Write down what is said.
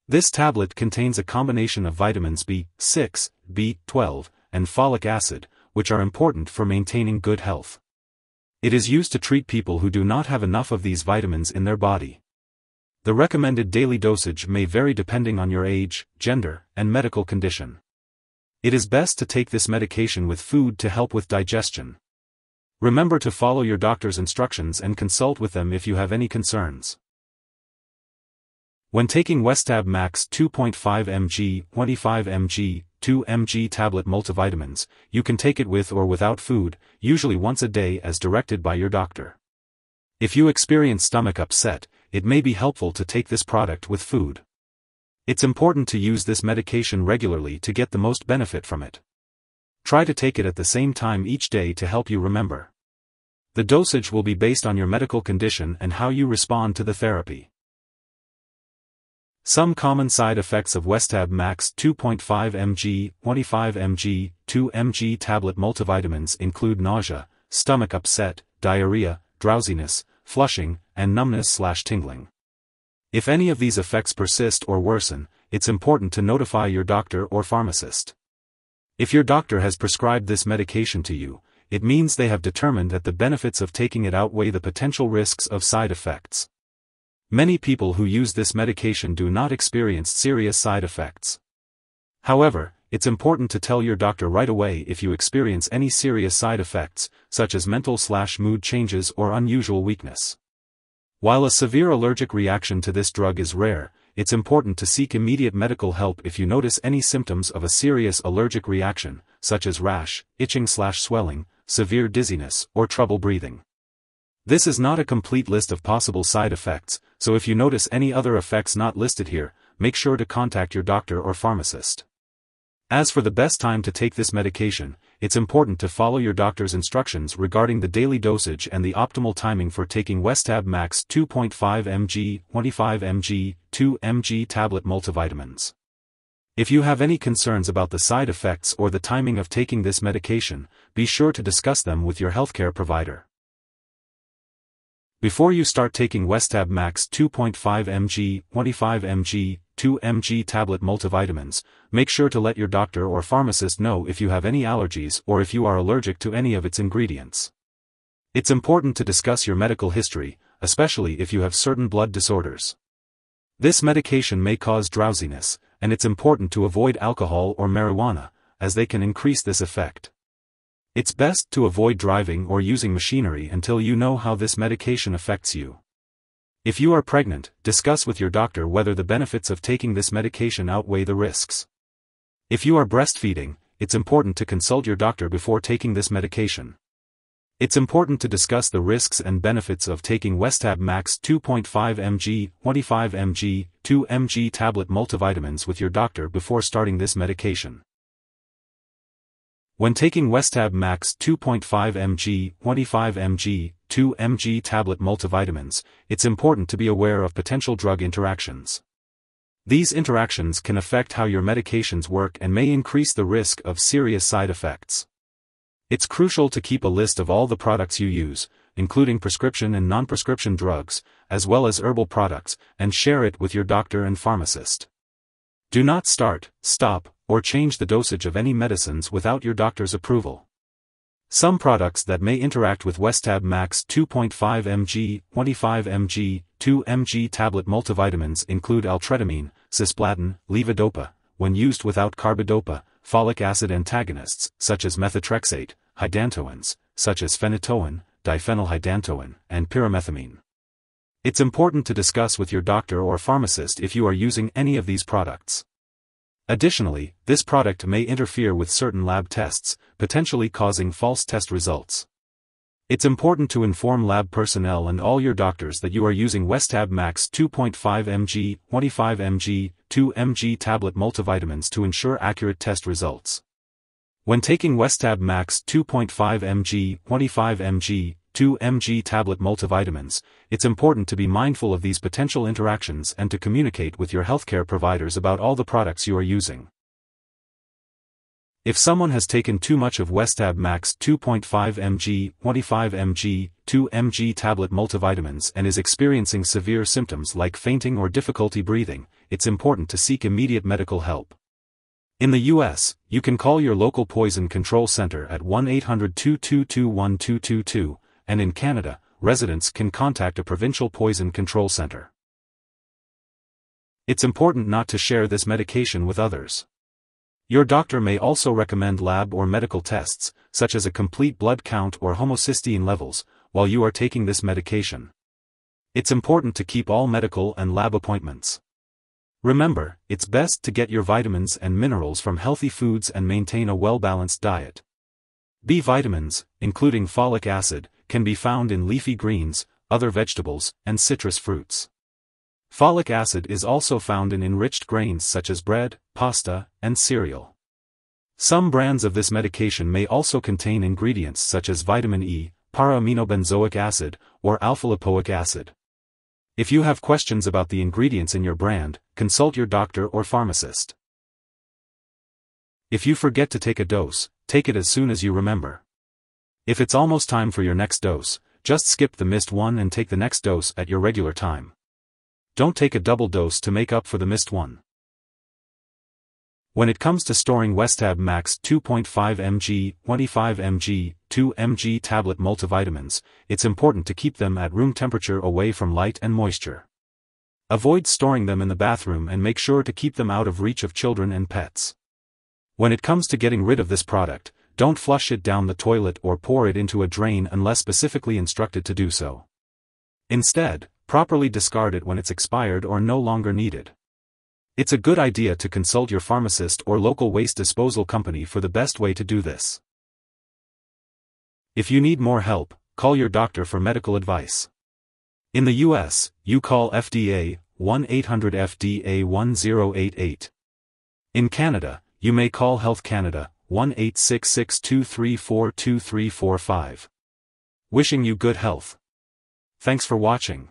This tablet contains a combination of vitamins B6, B12, and folic acid, which are important for maintaining good health. It is used to treat people who do not have enough of these vitamins in their body. The recommended daily dosage may vary depending on your age, gender, and medical condition. It is best to take this medication with food to help with digestion. Remember to follow your doctor's instructions and consult with them if you have any concerns. When taking Westab Max 2.5 mg, 25 mg, 2 mg tablet multivitamins, you can take it with or without food, usually once a day as directed by your doctor. If you experience stomach upset, it may be helpful to take this product with food. It's important to use this medication regularly to get the most benefit from it. Try to take it at the same time each day to help you remember. The dosage will be based on your medical condition and how you respond to the therapy. Some common side effects of Westab Max 2.5 mg, 25 mg, 2 mg tablet multivitamins include nausea, stomach upset, diarrhea, drowsiness, flushing, and numbness/tingling. If any of these effects persist or worsen, it's important to notify your doctor or pharmacist. If your doctor has prescribed this medication to you, it means they have determined that the benefits of taking it outweigh the potential risks of side effects. Many people who use this medication do not experience serious side effects. However, it's important to tell your doctor right away if you experience any serious side effects, such as mental/mood changes or unusual weakness. While a severe allergic reaction to this drug is rare, it's important to seek immediate medical help if you notice any symptoms of a serious allergic reaction, such as rash, itching/swelling, severe dizziness, or trouble breathing. This is not a complete list of possible side effects, so if you notice any other effects not listed here, make sure to contact your doctor or pharmacist. As for the best time to take this medication, it's important to follow your doctor's instructions regarding the daily dosage and the optimal timing for taking Westab Max 2.5 mg, 25 mg, 2 mg tablet multivitamins. If you have any concerns about the side effects or the timing of taking this medication, be sure to discuss them with your healthcare provider. Before you start taking Westab Max 2.5 mg, 25 mg, 2 mg tablet multivitamins, make sure to let your doctor or pharmacist know if you have any allergies or if you are allergic to any of its ingredients. It's important to discuss your medical history, especially if you have certain blood disorders. This medication may cause drowsiness, and it's important to avoid alcohol or marijuana, as they can increase this effect. It's best to avoid driving or using machinery until you know how this medication affects you. If you are pregnant, discuss with your doctor whether the benefits of taking this medication outweigh the risks. If you are breastfeeding, it's important to consult your doctor before taking this medication. It's important to discuss the risks and benefits of taking Westab Max 2.5 mg, 25 mg, 2 mg tablet multivitamins with your doctor before starting this medication. When taking Westab Max 2.5 mg, 25 mg, 2 mg tablet multivitamins, it's important to be aware of potential drug interactions. These interactions can affect how your medications work and may increase the risk of serious side effects. It's crucial to keep a list of all the products you use, including prescription and non-prescription drugs, as well as herbal products, and share it with your doctor and pharmacist. Do not start, stop, or change the dosage of any medicines without your doctor's approval. Some products that may interact with Westab Max 2.5 mg, 25 mg, 2 mg tablet multivitamins include altretamine, cisplatin, levodopa, when used without carbidopa, folic acid antagonists, such as methotrexate, hydantoins, such as phenytoin, diphenylhydantoin, and pyrimethamine. It's important to discuss with your doctor or pharmacist if you are using any of these products. Additionally, this product may interfere with certain lab tests, potentially causing false test results. It's important to inform lab personnel and all your doctors that you are using Westab Max 2.5 mg, 25 mg, 2 mg tablet multivitamins to ensure accurate test results. When taking Westab Max 2.5 mg, 25 mg, 2 mg tablet multivitamins, it's important to be mindful of these potential interactions and to communicate with your healthcare providers about all the products you are using. If someone has taken too much of Westab Max 2.5 mg, 25 mg, 2 mg tablet multivitamins and is experiencing severe symptoms like fainting or difficulty breathing, it's important to seek immediate medical help. In the US, you can call your local poison control center at 1-800-222-1222, and in Canada, residents can contact a provincial poison control center. It's important not to share this medication with others. Your doctor may also recommend lab or medical tests, such as a complete blood count or homocysteine levels, while you are taking this medication. It's important to keep all medical and lab appointments. Remember, it's best to get your vitamins and minerals from healthy foods and maintain a well-balanced diet. B vitamins, including folic acid, can be found in leafy greens, other vegetables, and citrus fruits. Folic acid is also found in enriched grains such as bread, pasta, and cereal. Some brands of this medication may also contain ingredients such as vitamin E, para-aminobenzoic acid, or alpha-lipoic acid. If you have questions about the ingredients in your brand, consult your doctor or pharmacist. If you forget to take a dose, take it as soon as you remember. If it's almost time for your next dose, just skip the missed one and take the next dose at your regular time. Don't take a double dose to make up for the missed one. When it comes to storing Westab Max 2.5 mg, 25 mg, 2 mg tablet multivitamins, it's important to keep them at room temperature away from light and moisture. Avoid storing them in the bathroom and make sure to keep them out of reach of children and pets. When it comes to getting rid of this product, don't flush it down the toilet or pour it into a drain unless specifically instructed to do so. Instead, properly discard it when it's expired or no longer needed. It's a good idea to consult your pharmacist or local waste disposal company for the best way to do this. If you need more help, call your doctor for medical advice. In the US, you call FDA, 1-800-FDA-1088. In Canada, you may call Health Canada, 1-866-234-2345. Wishing you good health. Thanks for watching.